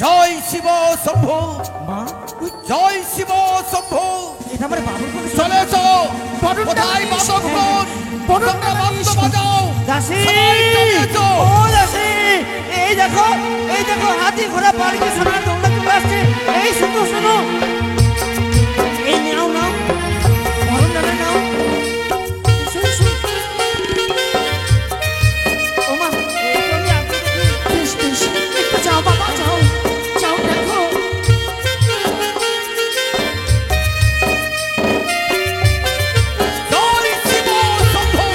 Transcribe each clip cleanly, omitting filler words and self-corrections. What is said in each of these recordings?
জয় শিব শম্ভু, মা জয় শিব শম্ভু। এটা আমার বাবুর কোনো চলে এসো। কোথায় বাদকগণ? তোমরা বাদ্য বাজাও। দাসী, সবাই চলে এসো। ও দাসী, এই দেখো হাতি ঘোড়া পালকি সোনার দৌড়া চলে আসছে। এই শুনো শুনো, এই নাও নাও, বরণ ডালা নাও। এসো, এসো। ও মা, এই তো আমি আগে দেখি। বেশ, বেশ, একটু যাও বাবা, যাও যাও, দেখো। জয় শিব শম্ভু।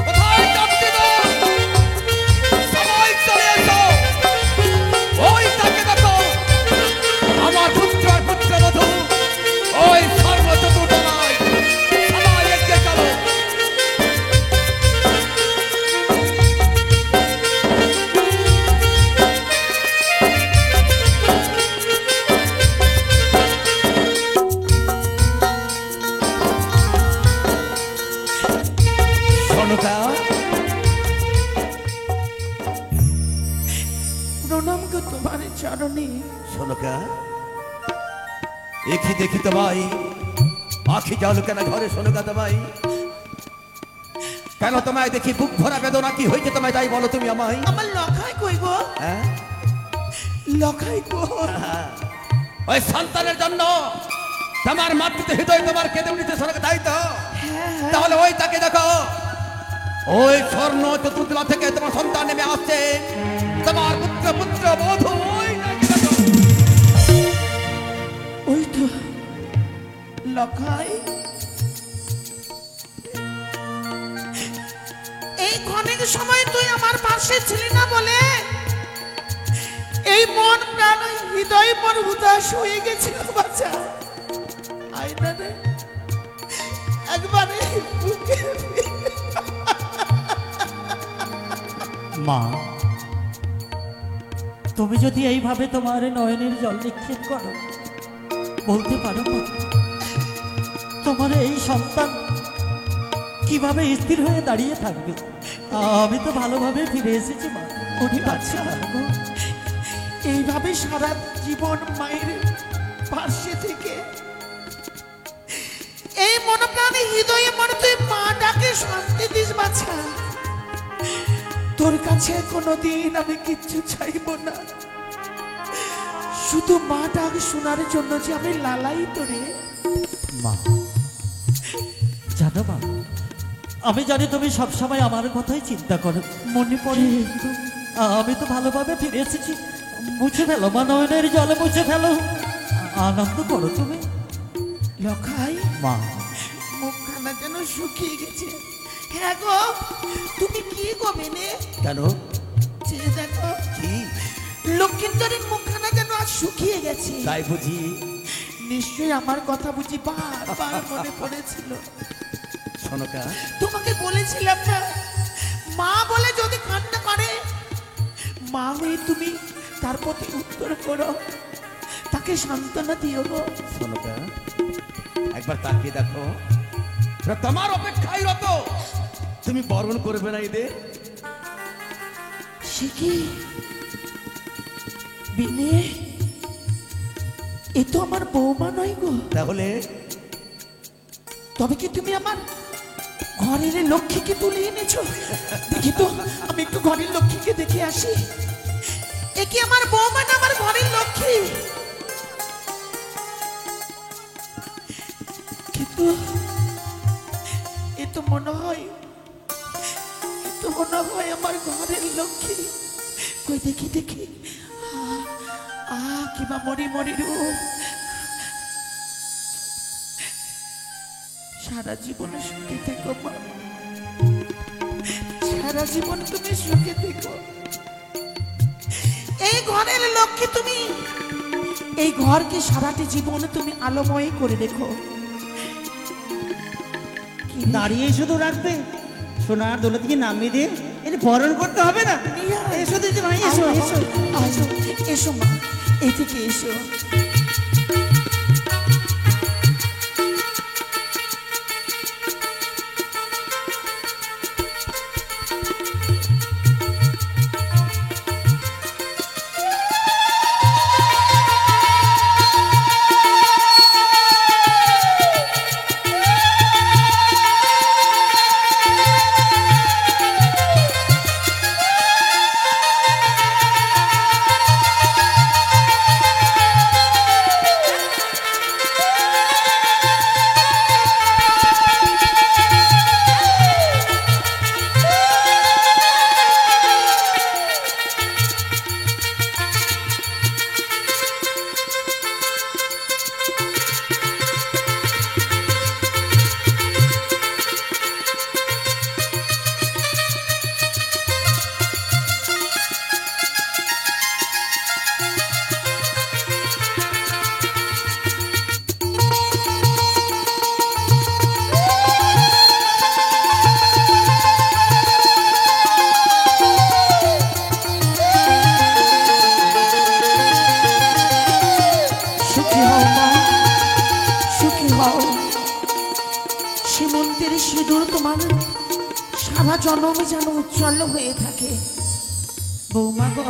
কোথায় যাত্রীগণ? সবাই চলে এসো। ওই তাকে দেখো, আমার পুত্র আর পুত্রবধূ ওই স্বর্ণ চতুর্থনায়। সবাই এগিয়ে চলো। সনকা, প্রণাম গো তোমার চরণে। সনকা, একই দেখি তো ভাই, আখি জল কেন ঘরে? সনকা তো ভাই, কেন তোমায় দেখি বুক ভরা বেদনা? কি হয়েছে তোমায় তাই বলো তুমি আমায়। আমার লখাই কই গো? হ্যাঁ, লখাই গো? ওই সন্তানের জন্য তোমার মাতৃত্ব হৃদয় তোমার কেঁদে উঠেছে সনকা, তাই তো? তাহলে ওই তাকে দেখো, ওই স্বর্ণ চতুর্থলা থেকে তোমার সন্তান নেমে আসছে, তোমার পুত্র বধূ। ওই তাকে দেখো। ওই তো লখাই। এই অনেক সময় তুই আমার পাশে ছিলি না বলে এই মন প্রাণ হৃদয় মন উদাস হয়ে গেছিল বাচ্চা। আয়না রে একবারে বুকে মা, তুমি যদি এইভাবে তোমার নয়নের জল নিক্ষেপ করো, বলতে পারো মা, তোমার এই সন্তান কিভাবে স্থির হয়ে দাঁড়িয়ে থাকবে? আমি তো ভালোভাবে ফিরে এসেছি মা। উনি বাচ্চা এইভাবে সারা জীবন মায়ের পাশে থেকে এই মনপ্রাণে হৃদয়ে মনে তুই মা ডাকে শান্তি দিস বাচ্চা। তোর কাছে কোনোদিন আমি কিচ্ছু চাইব না, শুধু মা ডাক শোনার জন্য যে আমি লালাই তোরে। মা, জানো মা, আমি জানি তুমি সবসময় আমার কথাই চিন্তা করো। মনে পড়ে আমি তো ভালোভাবে ফিরে এসেছি। মুছে ফেলো মা, নয়নের জলে মুছে ফেলো, আনন্দ করো তুমি। লখাই মা, মুখখানা যেন শুকিয়ে গেছে। হ্যাঁ গো, তুমি কি গো মেনে? কেন? যে দেখো কি লক্ষ্মীন্দরের মুখখানা যেন আজ শুকিয়ে গেছে। তাই বুঝি? নিশ্চয়ই আমার কথা বুঝি বারবার মনে পড়েছিল। সনকা, তোমাকে বলেছিলাম না, মা বলে যদি কান্না করে, মা হয়ে তুমি তার প্রতি উত্তর করো, তাকে সান্ত্বনা দিও গো। সনকা, একবার তাকিয়ে দেখো, ওরা তোমার অপেক্ষায় রত। তুমি বরণ করবে না এদের? সে কি বিনে? এ তো আমার বৌমা নয় গো। তাহলে তবে কি তুমি আমার ঘরের লক্ষ্মীকে তুলে এনেছো? দেখি তো, আমি একটু ঘরের লক্ষ্মীকে দেখে আসি। এ কি আমার বৌমা না আমার ঘরের লক্ষ্মী? কিন্তু এ তো মনে হয় আমার ঘরের লক্ষ্মী। কই দেখি দেখি, কিবা মরি মরি রূপ। সারা জীবন সুখে থেকো মা, সারা জীবন তুমি সুখে থেকো। এই ঘরের লক্ষ্মী তুমি, এই ঘরকে সারাটি জীবন তুমি আলোময় করে রেখো। দাঁড়িয়ে শুধু রাখবে? সোনার দোলা থেকে নামিয়ে দিয়ে এটা বরণ করতে হবে না? এসো দিদি ভাই, এসো এসো এসো এসো মা, এদিকে এসো। সিঁদুর তোমার সারা জন্মে যেন উজ্জ্বল হয়ে থাকে। বৌমা গো,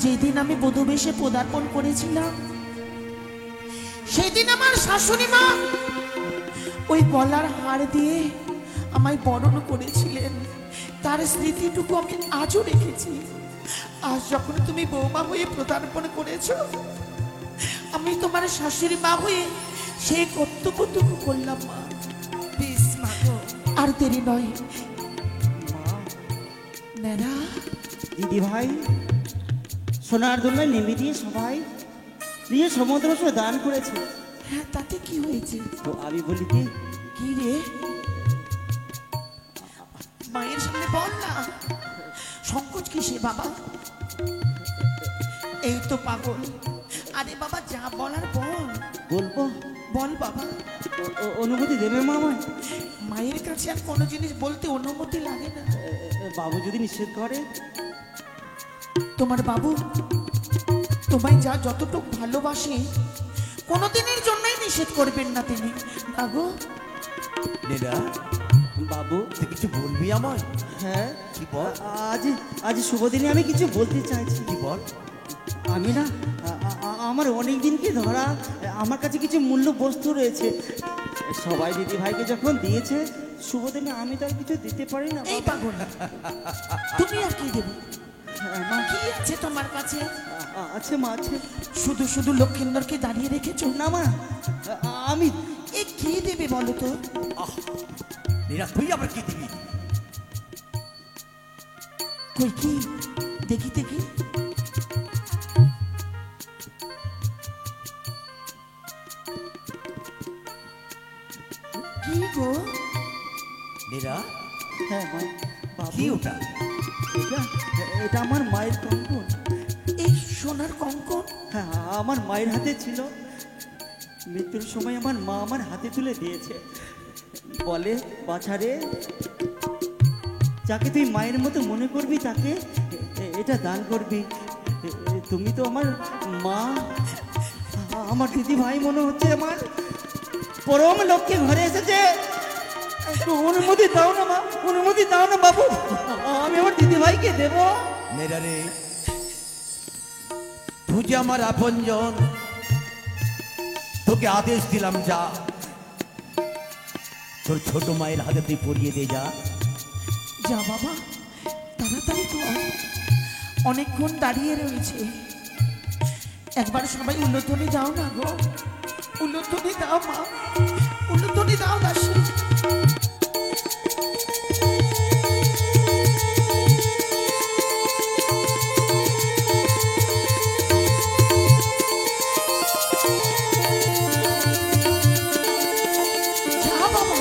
যেদিন আমি বধূ বেশে পদার্পণ করেছিলাম, সেদিন আমার শাশুড়ি মা ওই গলার হার দিয়ে আমায় বরণ করেছিলেন। তার স্মৃতিটুকু আমি আজও রেখেছি। আজ যখন তুমি বৌমা হয়ে পদার্পণ করেছ, আমি তোমার শাশুড়ি মা হয়ে সেই কর্তব্যটুকু করলাম মা। বেশ মা গো, আর দেরি নয়। নেনা, দিদি ভাই, সোনার দোলনায় নেমে দিয়ে সবাই দিয়ে সমুদ্র দান করেছে। হ্যাঁ, তাতে কি হয়েছে? তো আমি বলি কি, কি রে, মায়ের সামনে বল না, সংকোচ কিসে বাবা? এই তো পাগল। আরে বাবা, যা বলার বল। বলবো? বল বাবা। অনুমতি দেবে মা আমায়? মায়ের কাছে আর কোনো জিনিস বলতে অনুমতি লাগে না। বাবু যদি নিষেধ করে? তোমার বাবু তোমায় যা যতটুকু ভালোবাসে, কোনোদিনের জন্যই নিষেধ করবেন না তিনি। না গো নীরা, বাবু তুই কিছু বলবি আমায়? হ্যাঁ, কি বল? আজ আজ শুভ দিনে আমি কিছু বলতে চাইছি। কি বল? আমি না আমার অনেক দিনকে ধরা আমার কাছে কিছু মূল্য বস্তু রয়েছে। সবাই দিদি ভাইকে যখন দিয়েছে, শুভ দিনে আমি তার কিছু দিতে পারি না। এই পাগল, তুমি আর কি দেবে? হ্যাঁ, মা, কি আছে তোমার কাছে? আছে মা, আছে। শুধু শুধু লক্ষিন্দরকে দাঁড়িয়ে রেখেছো? না মা, আমি এ কি দেবে বলো তো? নীরা, তুই আবার কি দিবি? কই কি দেখি দেখি। কি গো? নীরা, হ্যাঁ মা, বাবু, কি ওটা? এটা এটা আমার মায়ের কঙ্কন। এই সোনার কঙ্কন? হ্যাঁ, আমার মায়ের হাতে ছিল। মৃত্যুর সময় আমার মা আমার হাতে তুলে দিয়েছে। বলে, বাছারে, যাকে তুই মায়ের মতো মনে করবি তাকে এটা দান করবি। তুমি তো আমার মা। আমার দিদি ভাই মনে হচ্ছে আমার পরম লক্ষ্যে ঘরে এসেছে। একটু অনুমতি দাও না মা, অনুমতি দাও না বাবু, আমি আমার দিদি ভাইকে দেবো। নীরা রে, তুই যে আমার আপনজন, তোকে আদেশ দিলাম, যা তোর ছোট মায়ের হাতে তুই পরিয়ে দে। যা যা বাবা, তাড়াতাড়ি কর, অনেকক্ষণ দাঁড়িয়ে রয়েছে। একবার সবাই উল্লোধনী দাও না গো, উল্লোধনী দাও মা, উল্লোধনী দাও দাসী। যা বাবা,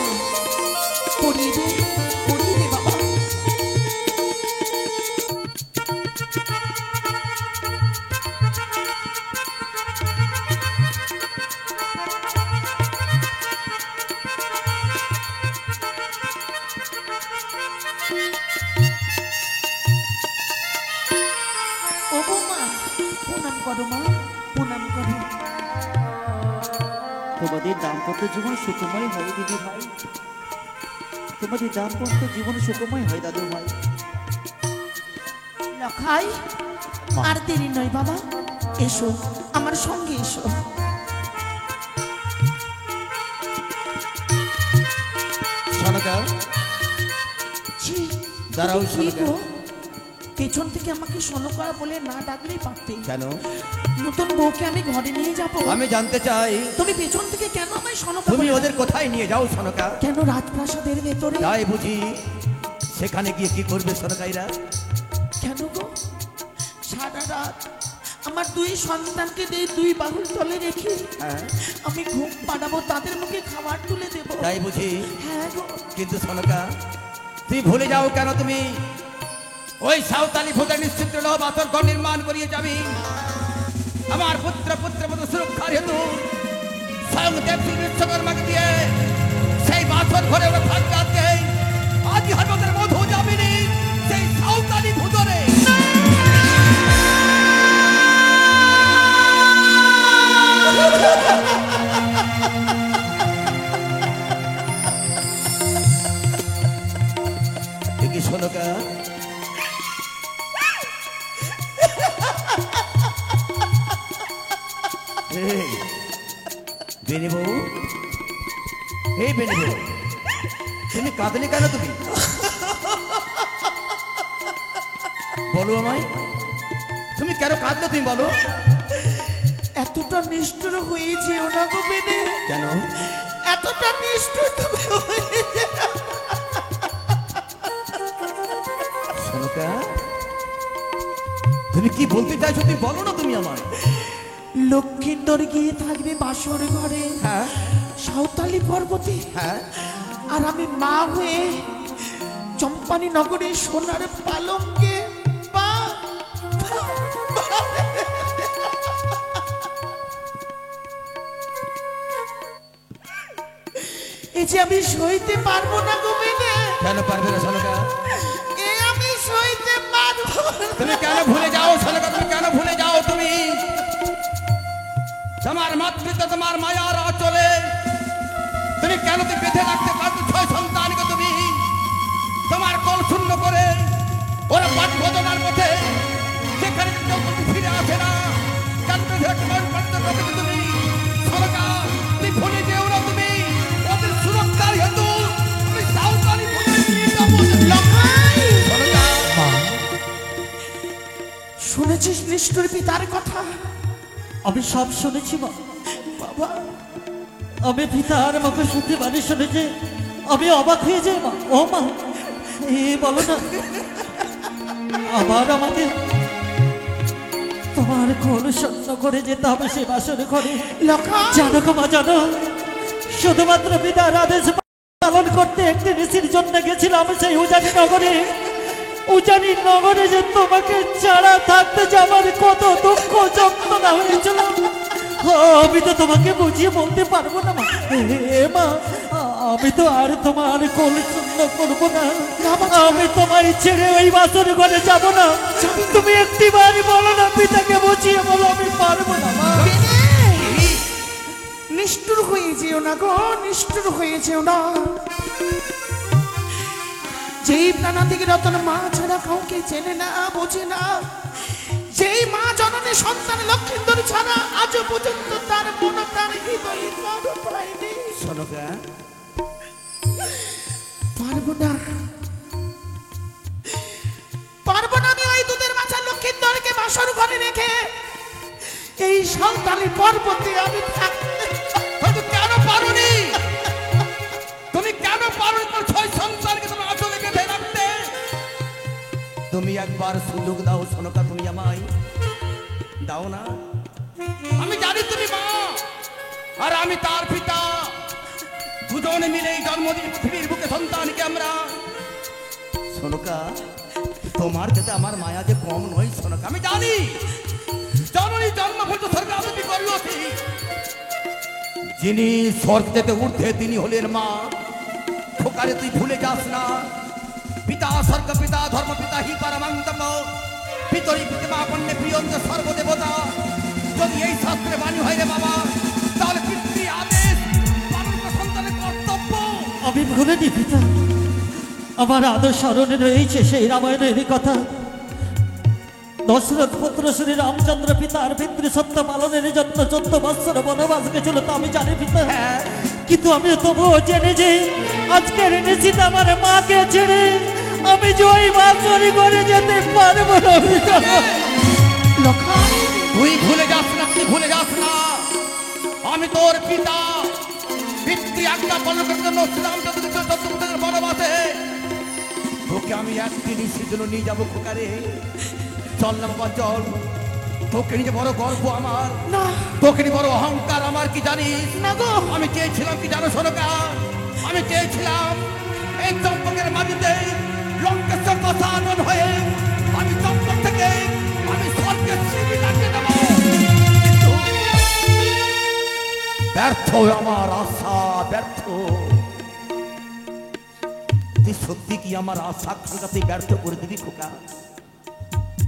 পরিয়ে দে, পরিয়ে দে বাবা। ও বৌমা, প্রণাম করো মা, প্রণাম করো। তোমাদের দাম্পত্য জীবন সুখময় হয় দিদি ভাই, তোমাদের দাম্পত্য জীবন সুখময় হয় দাদু ভাই। লখাই, আর দেরি নয় বাবা, এসো আমার সঙ্গে এসো। সনকা, ছি, দাঁড়াও, তুমি কি সনকা। গো? পেছন থেকে আমাকে সনকা বলে না ডাকলেই পারতে। কেন? নতুন বউকে আমি ঘরে নিয়ে যাবো, আমি জানতে চাই তুমি পেছন থেকে কেন আমায় সনকা তুমি বলে ওদের কোথায় নিয়ে যাও সনকা? কেন রাজপ্রাসাদের ভেতরে? তাই বুঝি? সেখানে গিয়ে কি করবে সনকাইরা? কেন গো? সারা রাত আমার দুই সন্তানকে দিয়ে দুই বাহুর তলে রেখে হ্যাঁ, আমি ঘুম পাড়াবো, তাদের মুখে খাবার তুলে দেবো। তাই বুঝি? হ্যাঁ গো। কিন্তু সনকা, তুই ভুলে যাও কেন? তুমি ওই সাঁওতালি ভূতে নিশ্চিত বাতর ঘর নির্মাণ করিয়ে যাবি। আমার পুত্র সুরক্ষার হেতু স্বয়ং দেবী বিশ্বকর্মাকে দিয়ে সেই বাতর ঘরে ওরা থাকবে। আজকে আজ হারবতের মধু যাবিনি সেই সাঁওতালি ভূতরে। এই বেনি বউ, এই বেনি বউ, তুমি কাঁদলে কেন? তুমি বলো আমায়, তুমি কেন কাঁদলে? তুমি বলো। এতটা নিষ্ঠুর হয়েছে ওনা গো বেনে, কেন? এতটা নিষ্ঠুর তুমি হয়েছে। সনকা, তুমি কি বলতে চাইছো? তুমি বলো না তুমি আমায়। লক্ষ্মীন্দর গিয়ে থাকবে বাসর ঘরে, হ্যাঁ সাঁওতালি পর্বতে, হ্যাঁ, আর আমি মা হয়ে চম্পানি নগরে সোনার পালঙ্কে এই যে আমি সইতে পারবো না গো মেনে। কেন পারবে না সনকা? এ আমি সইতে পারবো না। তুমি কেন ভুলে যাও সনকা? তুমি কেন ভুলে যাও? তুমি তোমার মাতৃত্ব, তোমার মায়ার আঁচলে তুমি কেন তুমি বেঁধে রাখতে পারছো 6 সন্তানকে? তুমি তোমার কল শূন্য করে ওরা পাঠ ভোজনার পথে যেখানে কেউ ফিরে আসে না, কেন বেঁধে রাখতে পারছো তুমি? সনকা, তুমি ভুলে যেও না। তুমি ওদের সুরক্ষার হেতু তুমি সাঁওতালি লখাই, সনকা। শুনেছিস নিষ্ঠুর পিতার কথা? আমি সব শুনেছি মা। বাবা, আমি পিতার মুখে শুনতে পারি, শুনেছি। আমি অবাক হয়ে যাই মা। ও মা, এই বলো না, আবার আমাকে তোমার কোল সত্য করে যেতে হবে সে বাসর ঘরে। লখাই, জানো গো মা, জানো, শুধুমাত্র পিতার আদেশ পালন করতে একটি ঋষির জন্য গেছিলাম সেই উজানি নগরে। উজানি নগরে যে তোমাকে ছাড়া থাকতে যে আমার কত দুঃখ যন্ত্রণা হয়েছিল, আমি তো তোমাকে বুঝিয়ে বলতে পারবো না মা। হে মা, আমি তো আর তোমার কোল শূন্য করবো না। আমি তোমায় ছেড়ে ওই বাসর ঘরে যাবো না। তুমি একটিবার বলো না, পিতাকে বুঝিয়ে বলো আমি পারবো না মা। নিষ্ঠুর হয়ে যেও না গো, নিষ্ঠুর হয়ে যেও না। যেই প্রাণাতিক রতন মা ছাড়া কাউকে চেনে না, বোঝে না, যেই মা জননী সন্তান লক্ষ্মীন্দর ছাড়া আজও পর্যন্ত তার মন প্রাণ হৃদয়ে কারো পায়নি। সনকা, পারবো না, পারবো না আমি ওই দুধের মাছা লক্ষ্মীন্দরকে বাসর ঘরে রেখে এই সাঁওতালি পর্বতে আমি থাকতে। তুমি কেন পারোনি? তুমি কেন পারোনি তোমার 6 সন্তানকে তোমার আঁচলে বেঁধে রাখতে? তুমি একবার সুযোগ দাও সনকা, তুমি আমায় দাও না। আমি জানি তুমি মা আর আমি তার পিতা, দুজনে মিলে এই জন্মদিন পৃথিবীর বুকে সন্তানকে আমরা। সনকা, তোমার কাছে আমার মায়া যে কম নয় সনকা, আমি জানি। জননী জন্ম হয়তো সরকার আমি করিওছি, যিনি স্বর্গেতে ঊর্ধ্বে তিনি হলেন মা। খোকারে তুই ভুলে যাস না, পিতা স্বর্গ পিতা ধর্ম পিতা হি পরমান্তম পিতরি পিতা পণ্যে প্রিয়ঞ্জ সর্বদেবতা। যদি এই শাস্ত্রে বাণী হয় রে বাবা, তাহলে পিতৃ আদেশ পালন করা সন্তানের কর্তব্য। আমি ভুলিনি পিতা, আমার আদর স্মরণে রয়েছে সেই রামায়ণের কথা। দশরথ পুত্র শ্রী রামচন্দ্র পিতার পিতৃ সত্য পালনের জন্য 14 বৎসর বনবাস গেছিল, তো আমি জানি পিতা। কিন্তু আমি তবুও জেনে যে আজকের নিশ্চিত আমার মাকে ছেড়ে আমি যে ওই বাসরি করে যেতে পারবো না পিতা। তুই ভুলে যাস না, তুই ভুলে যাস না, আমি তোর পিতা। পিতৃ আজ্ঞা পালন করার জন্য শ্রীরামচন্দ্র বনবাসে তোকে আমি একদিন সেজন্য নিয়ে যাবো। খোকারে চল না বাবা, চল। তোকে নিয়ে বড় গর্ব আমার, তোকে নিয়ে বড় অহংকার আমার, কি জানিস না গো? আমি চেয়েছিলাম কি জানো সনকা, আমি চেয়েছিলাম এই চম্পকের মাটিতে লঙ্কেশ্বর দশানন হয়ে আমি চম্পক থেকে আমি স্বর্গের সিঁড়ি লাগিয়ে দেব। কিন্তু ব্যর্থ আমার আশা, ব্যর্থ। তুই সত্যি কি আমার আশা আকাঙ্ক্ষাতে ব্যর্থ করে দিবি খোকা?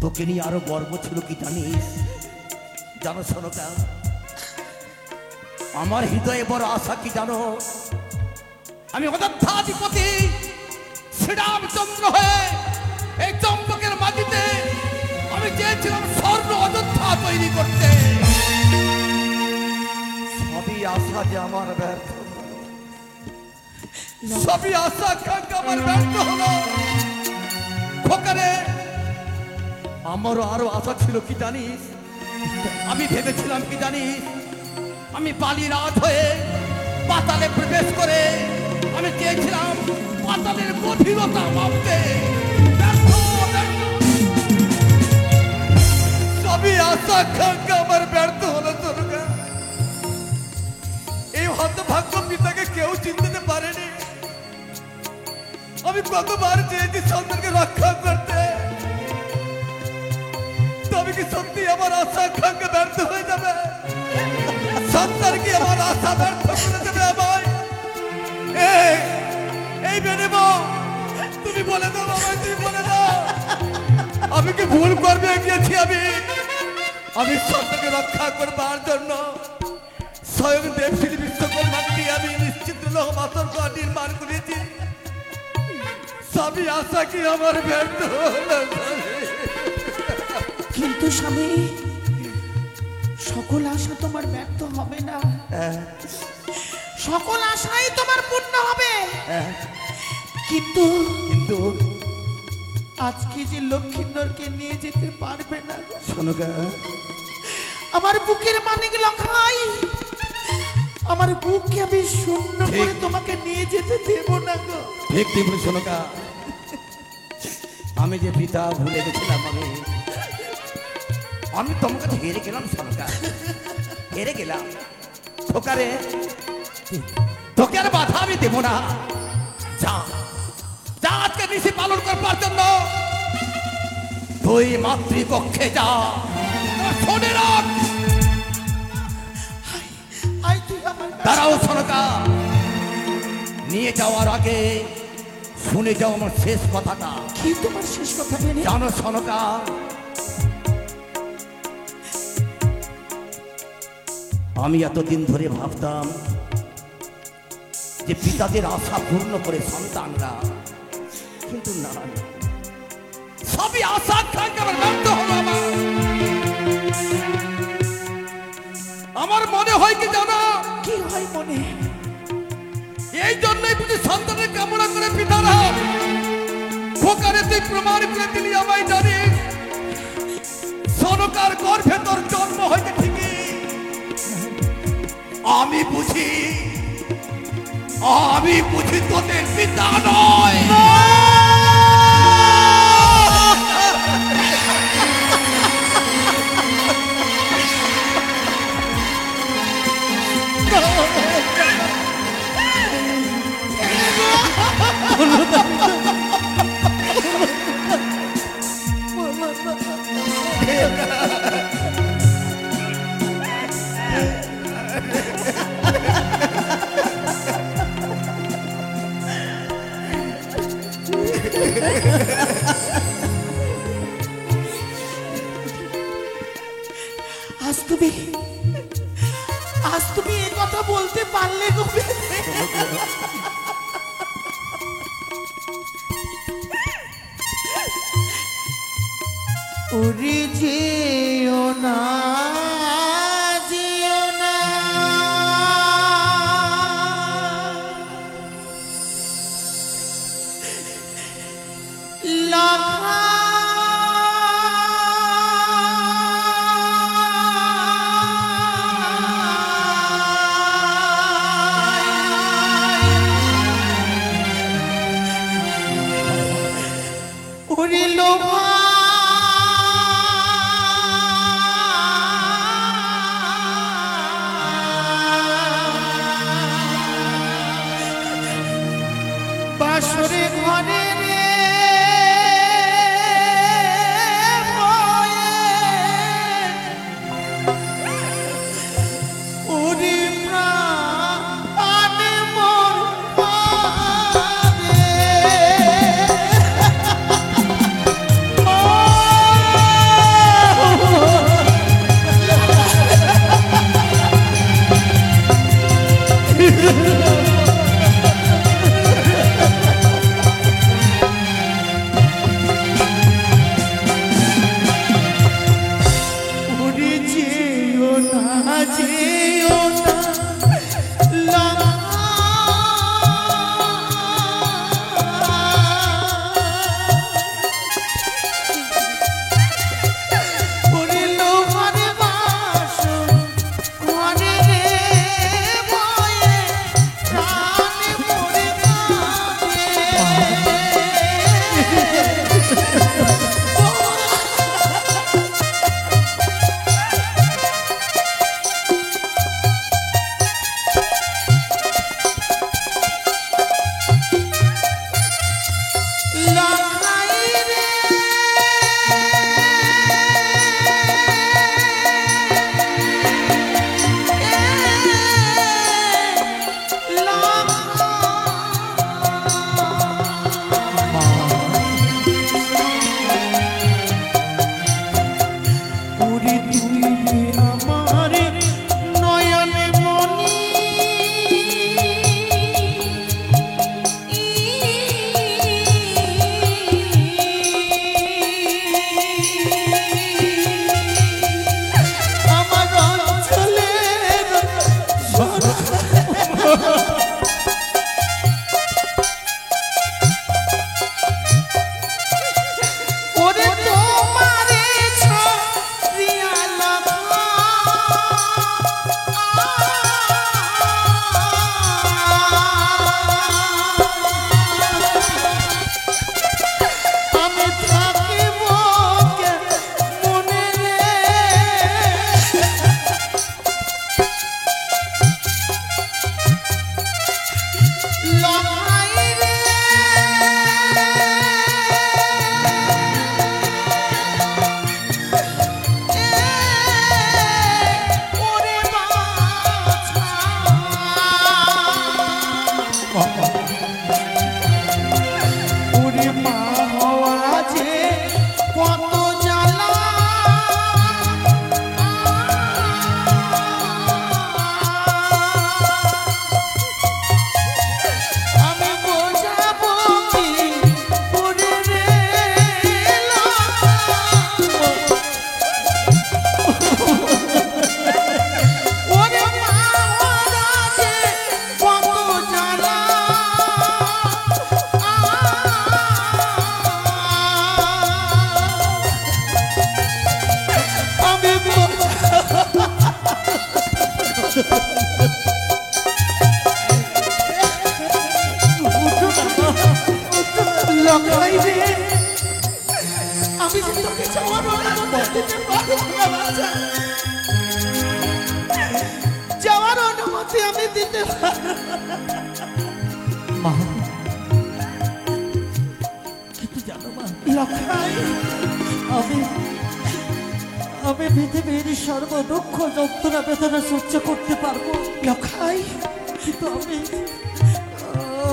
তোকে নিয়ে আরো গর্ব ছিল কি জানিস? জানো সনকা, আমার হৃদয়ে বড় আশা কি জানো? আমি অযোধ্যাধিপতি শ্রীরামচন্দ্র হয়ে এই চম্পকের মাটিতে আমি চেয়েছিলাম স্বর্ণ অযোধ্যা তৈরি করতে। আশা যে আমার ব্যর্থ, সবই আশা আকাঙ্ক্ষা আমার ব্যর্থ হলো। খোকারে, আমারও আরো আশা ছিল কি জানিস? আমি ভেবেছিলাম কি জানিস, আমি বালি রাত হয়ে পাতালে প্রবেশ করে আমি চেয়েছিলাম পাতালের গভীরতা মাপতে। ব্যর্থ, ব্যর্থ। সবই আশা আকাঙ্ক্ষা আমার ব্যর্থ হলো দুর্গা। এই হতভাগ্য পিতাকে কেউ চিনতে পারেনি। আমি কতবার চেয়েছি সন্তানকে রক্ষা করতে, তবে কি সত্যি আমার আশা আকাঙ্ক্ষা ব্যর্থ হয়ে যাবে? সন্তান কি আমার আশা ব্যর্থ করে দেবে আমায়? এই বেনে তুমি বলে দাও আমায়, তুমি বলে দাও, আমি কি ভুল করবে গিয়েছি? আমি সন্তানকে রক্ষা করবার জন্য স্বয়ং দেবশ্রী বিশ্বকর্মাকে দিয়ে আমি নিশ্চিত মাতর নির্মাণ করেছি। সবই আশা কি আমার ব্যর্থ হলো? কিন্তু স্বামী, সকল আশা তোমার ব্যর্থ হবে না, সকল আশাই তোমার পূর্ণ হবে। কিন্তু কিন্তু আজকে যে লক্ষ্মীন্দরকে নিয়ে যেতে পারবে না গো। শোনো গা, আমার বুকের মানিক লখাই, আমার বুককে আমি শূন্য করে তোমাকে নিয়ে যেতে দেব না গো। ঠিক ঠিক শোনো গা, আমি যে পিতা ভুলে গেছিলাম, আমি তোমাকে হেরে গেলাম। শোনো গা, হেরে গেলাম। ঠোকারে, তোকে আর বাধা আমি দেবো না। যা যা, আজকে নিশি পালন করবার জন্য তুই মাতৃকক্ষে যা। শোনে রাখ, আই তুই আমার দাঁড়াও সনকা, নিয়ে যাওয়ার আগে শুনে যাও আমার শেষ কথাটা। কি তোমার শেষ কথা বেনে? জানো সনকা, আমি এতদিন ধরে ভাবতাম যে পিতাদের আশা পূর্ণ করে সন্তানরা, কিন্তু না, সবই আশা আকাঙ্ক্ষা আমার ব্যর্থ হলো। আমার মনে হয় কি জানো? কি হয় মনে? এই জন্যই বুঝি সন্তানের কামনা করে পিতারা খোকারে তুই প্রমাণ করে দিলি আমায়, জানিস সনকার গর্ভে তোর জন্ম হয়েছে ঠিকই, আমি বুঝি তোদের পিতা নয়। আজ তুমি এই কথা বলতে পারলে গো? ওরে যেও না, যেও না, লখা ওরে লোভা যাওয়ার অনুমতি দিতে পারবো না বাছা। যাওয়ার অনুমতি আমি দিতে পারবো মা কিন্তু জানো মা, লখাই। আমি আমি পৃথিবীর সর্ব দুঃখ যন্ত্রণা বেদনা সহ্য করতে পারবো লখাই, কিন্তু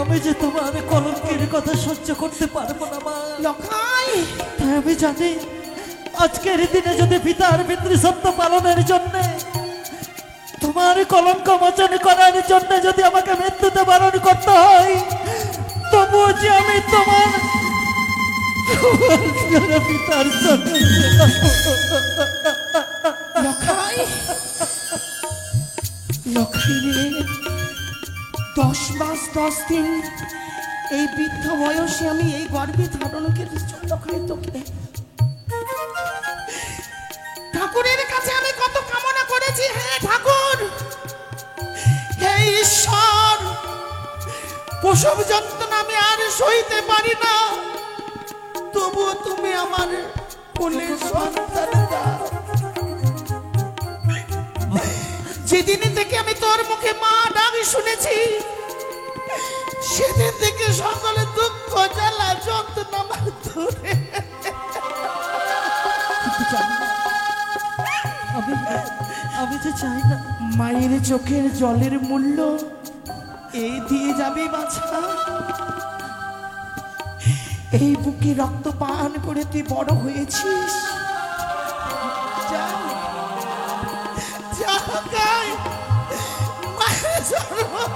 আমি যে তোমার কলঙ্কের কথা সহ্য করতে পারবো না মা। লখাই, তাই আমি জানি আজকের দিনে যদি পিতার পিতৃসত্য পালনের জন্য তোমার কলঙ্ক মোচন করার জন্য যদি আমাকে মৃত্যুতে বারণ করতে হয়, তবুও যে আমি তোমার পিতার জন্য লখাই, লখাই রে, 10 মাস 10 দিন এই বৃদ্ধ বয়সে আমি এই গর্ভে ধারণ করেছি লখাই তোকে। ঠাকুরের কাছে আমি কত কামনা করেছি, হে ঠাকুর, হে ঈশ্বর, প্রসব যন্ত্রণা আমি আর সইতে পারি না, তবুও তুমি আমার কোলে সন্তান দাও। যেদিন থেকে আমি তোর মুখে মা ডাক শুনেছি, সেদিন থেকে সকলে দুঃখ জ্বালা যন্ত্রণা আমার দূরে। কিন্তু জানো না, আমি যে চাই না মায়ের চোখের জলের মূল্য এই দিয়ে যাবে বাছা। এই বুকে রক্ত পান করে তুই বড় হয়েছিস। যা, যা গাই, মায়ের চরণ।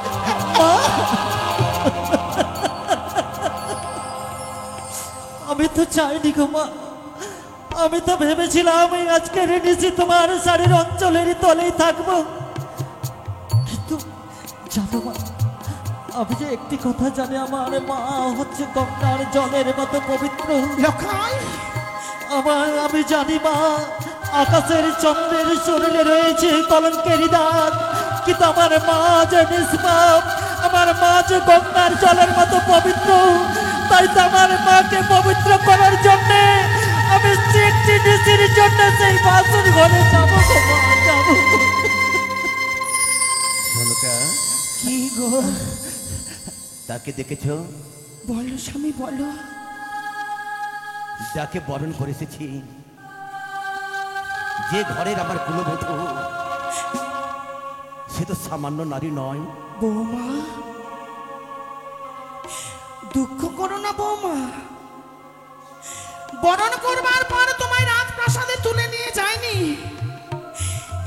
আমি তো চাইনি গো মা, আমি তো ভেবেছিলাম এই আজকের নিচে তোমার শাড়ির অঞ্চলের তলেই থাকবো, কিন্তু জানো মা, আমি যে একটি কথা জানি, আমার মা হচ্ছে গঙ্গার জলের মতো পবিত্র। লখাই, আমি জানি মা, আকাশের চন্দ্রের শরীরে রয়েছে কলঙ্কের দাগ, কিন্তু আমার মা যে নিষ্পাপ, আমার মা যে গঙ্গার জলের মতো পবিত্র। তাই তো আমার মাকে পবিত্র করার জন্য আমি একটি নিশির জন্য সেই বাসন ঘরে যাবো গো মা, যাবো। সোনকা, কি গো? তাকে দেখেছো? বলো স্বামী, বলো। যাকে বরণ করে এসেছি, যে ঘরের আমার কুলবধূ, সে তো সামান্য নারী নয়। বৌমা, দুঃখ করো না বৌমা। বরণ করবার পর তোমায় রাজপ্রাসাদে তুলে নিয়ে যায়নি,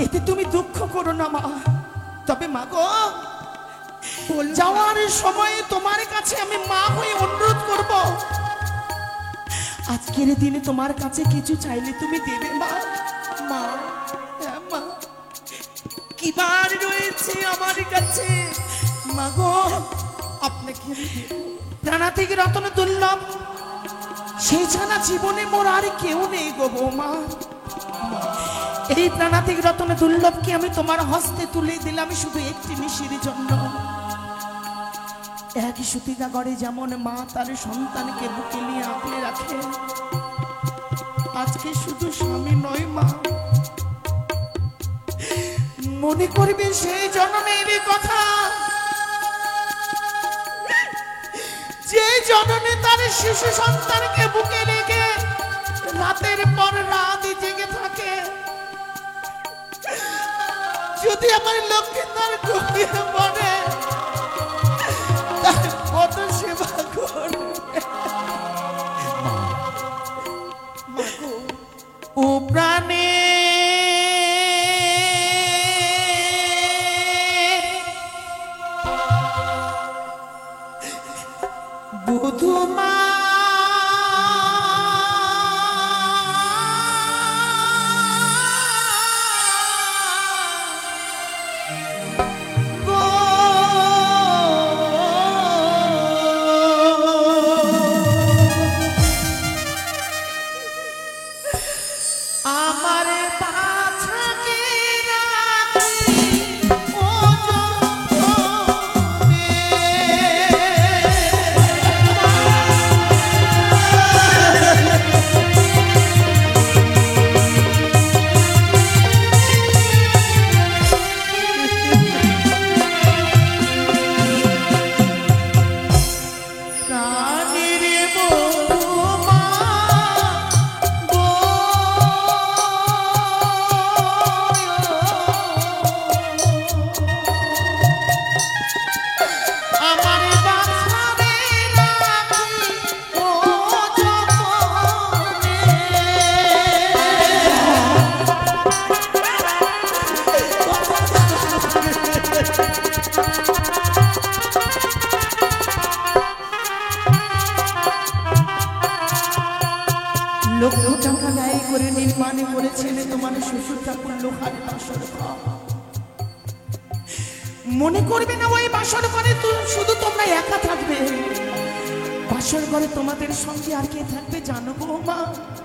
এতে তুমি দুঃখ করো না মা। তবে মা গো, যাওয়ার সময় তোমার কাছে আমি মা হয়ে অনুরোধ করব, আজকের দিনে তোমার কাছে কিছু চাইলে তুমি দেবে মা। মা, হ্যাঁ মা, কি বার রয়েছে আমার কাছে মা গো, আপনাকে প্রাণাতিক রতন দুর্লভ, সেই ছাড়া জীবনে মোর আর কেউ নেই গো বৌমা। এই প্রাণাতিক রতন দুর্লভকে আমি তোমার হস্তে তুলে দিলাম শুধু একটি মিশির জন্য। এক সুতিকা গড়ে যেমন মা তার সন্তানকে বুকে নিয়ে আঁকলে রাখে, আজকে শুধু স্বামী নয় মা, মনে করবে সেই জন্মের কথা, যে জননী তার শিশু সন্তানকে বুকে রেখে রাতের পর রাত জেগে থাকে। যদি আমার লক্ষ্মী তার ঘুমিয়ে পড়ে, তার কত সেবা করবে। ও প্রাণে বুধুমা, আমার করেছিলে তোমার শ্বশুরটা করলো খালি বাসর ঘর। মনে করবে না ওই বাসর ঘরে শুধু তোমরা একা থাকবে, বাসর ঘরে তোমাদের সঙ্গে আর কে থাকবে জানো বৌমা?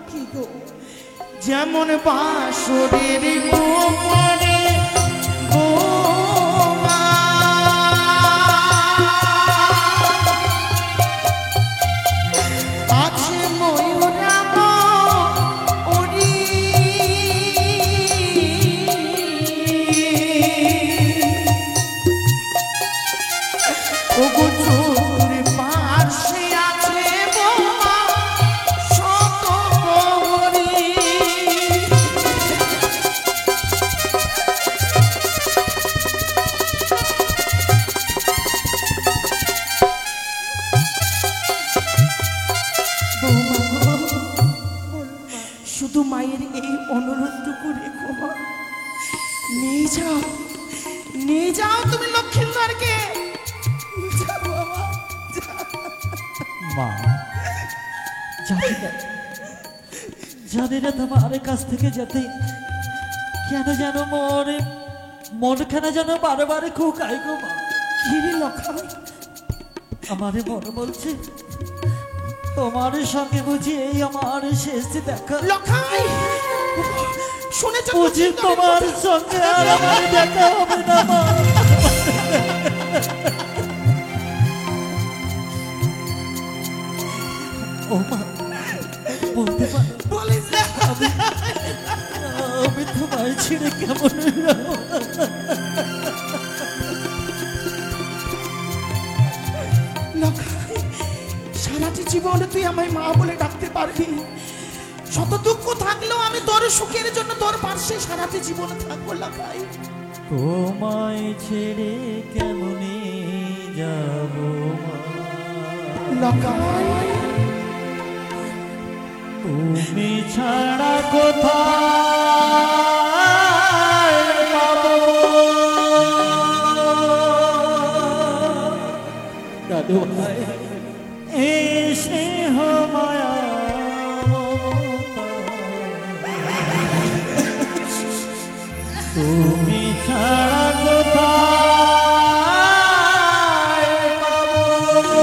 কি গো? যেমন বাসরের উপরে বৌমা আছে ময়ূরাম ওরি, ওগো চোর পাশে আছে বৌমা শত প্রহরী। শুধু মায়ের এই অনুরোধটুকু রেখো মা, নিয়ে যাও, নিয়ে যাও তুমি লক্ষ্মীন্দরকে, যাও বাবা, যাও। মা জানি না তোমার কাছ থেকে যেতে কেন যেন মনখানা যেন বারে বারে খোকাই গো মা। কিরে লক্ষাই? আমারে মনে বলছে তোমার সঙ্গে বুঝি এই আমার শেষ দেখা। লক্ষাই শুনেছ বুঝি তোমার সঙ্গে আর আমার দেখা হবে না মা। ও মা বলতে পারো বলিস না। আমি তোমায় ছেড়ে কেমন রইলাম? লক্ষাই সারাটি জীবন তুই আমায় মা বলে ডাকতে পারবি, শত দুঃখ থাকলেও আমি তোর সুখের জন্য তোর পাশে সারাটি জীবন থাকবো লক্ষাই। তোমায় ছেড়ে কেমনে যাব মা? লক্ষাই তুমি ছাড়া কোথায় পাবো দাদু ভাই এই স্নেহ মায়া মমতা। তুমি ছাড়া কোথায় পাবো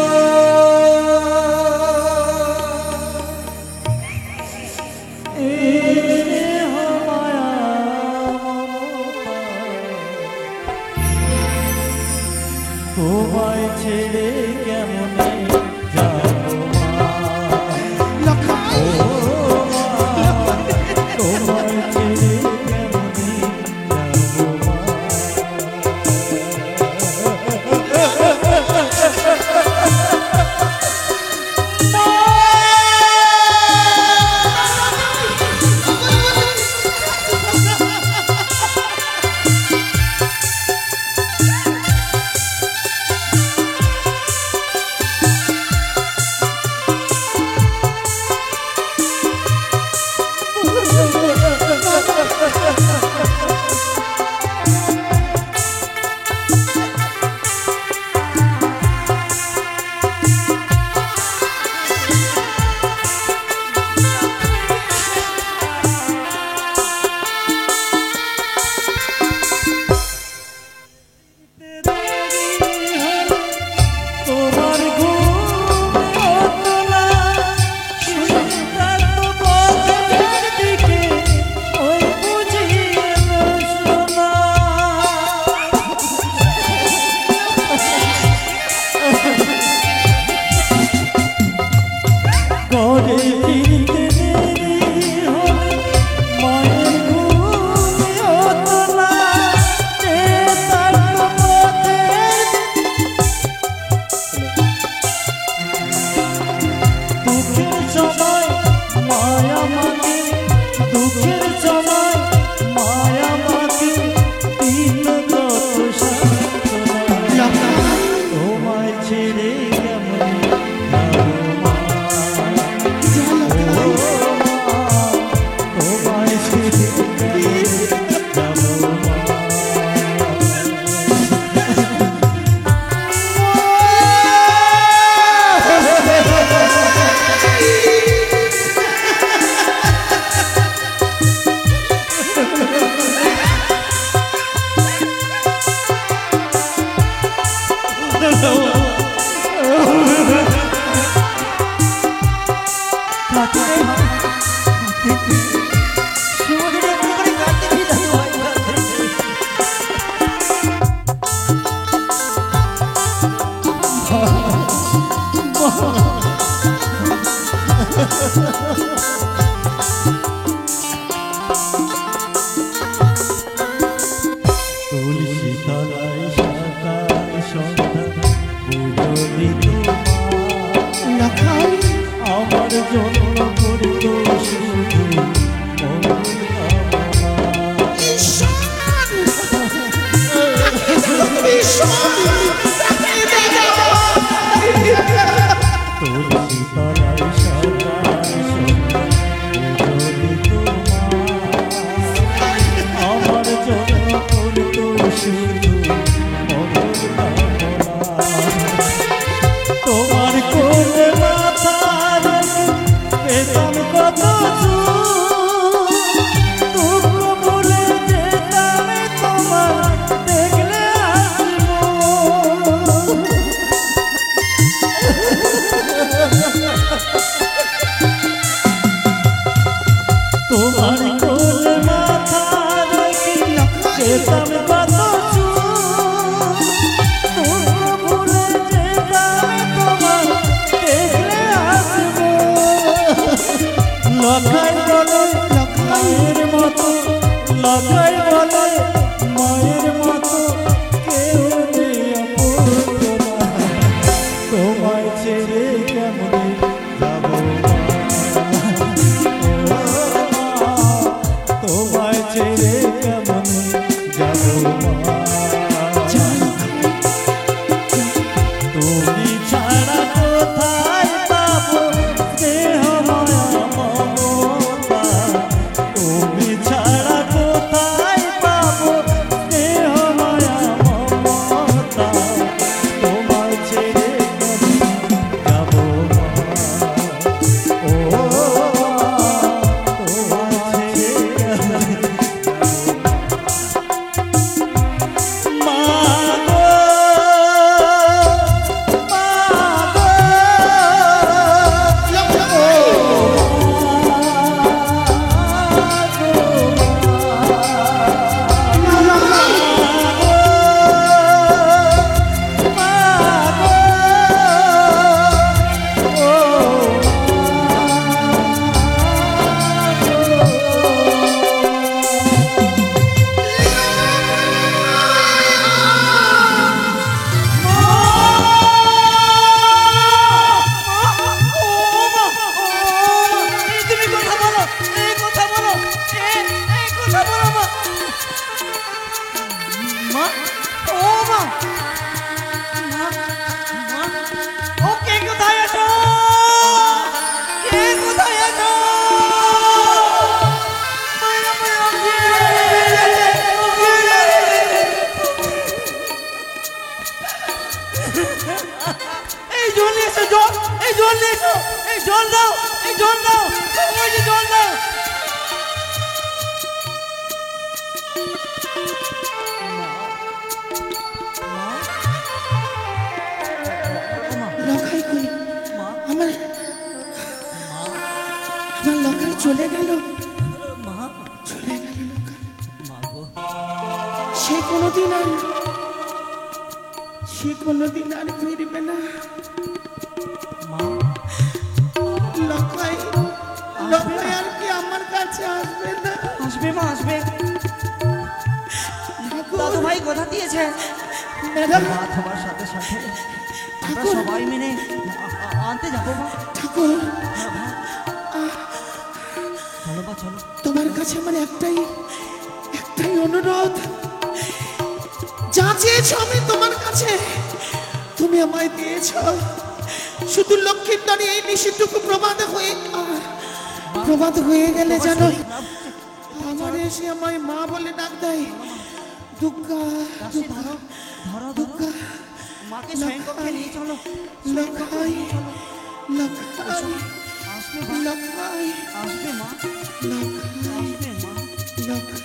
তোমায় ছেড়ে কেমনে যাবো মা? লক্ষাই ও মা, তোমায় ছেড়ে কেমনে যাবো মা? তোমার ঘুম হতো না, সুন্দর তো পথের দিকে ওই বুঝি এলো সোনা। করে ফিরতে দেরি হলে মায়ের ঘুম হতো না, তার পথের দুঃখের সময় মায়া মাকে, দুঃখের সময় মায়া মাকে দিল যত সান্ত্বনা। তোমায় ছেড়ে কেমন যাবো মা? ও মা, তোমায় ছেড়ে কেমন যাবো মা? লাগাই বলে মায়ের মতো কেউ নেই আপনা, তোমায় ছেড়ে কেমনে যাব মা, ও মা, তোমায় ছেড়ে কেমনে যাব মা। তুমি ছাড়া কোথায় পাবো স্নেহ মায়া মমতা, তুমি ছাড়া কোথায় পাবো স্নেহ মায়া মমতা, তোমায় ছেড়ে যাব মা, ও মা, তোমায় ছেড়ে মা গো, তুমি কথা বলো, এই কথা বলো, এই কথা বলো মা। মা, ও মা, মা, মা, ও কে কোথায় আছো? কে কোথায় আছো? মায়া, মায়া, এই জল নিয়ে এসো, জল, এই জল নিয়ে এসো, এই জল দাও, এই জল দাও, ওই যে জল দাও। লখাই কই আমার আমার লখাই চলে গেল, চলে গেল লখাই। সে কোনোদিন আর ফিরবে না। লখাই লখাই আর কি আমার কাছে আসবে না। আসবে মা, আসবে। দাদু ভাই কথা দিয়েছে ম্যাডাম, মা তোমার সাথে সাথে আমরা সবাই মিলে আনতে যাবো মা। ঠাকুর, চলো মা, চলো। তোমার কাছে আমার একটাই অনুরোধ, যা চেয়েছো আমি তোমার কাছে তুমি আমায় দিয়েছ। শুধু লক্ষ্মীর নারী এই নিশিটুকু প্রবাদ হয়ে গেলে জানো আমার এসে আমায় মা বলে ডাক দেয়। দুর্গা, ধরো ধরো ধরো, মাকে স্বয়ং কক্ষে নিয়ে চলো। লখাই, লখাই, আসবে মা, লখাই, আসবে মা, লখাই, আসবে মা। লখাই।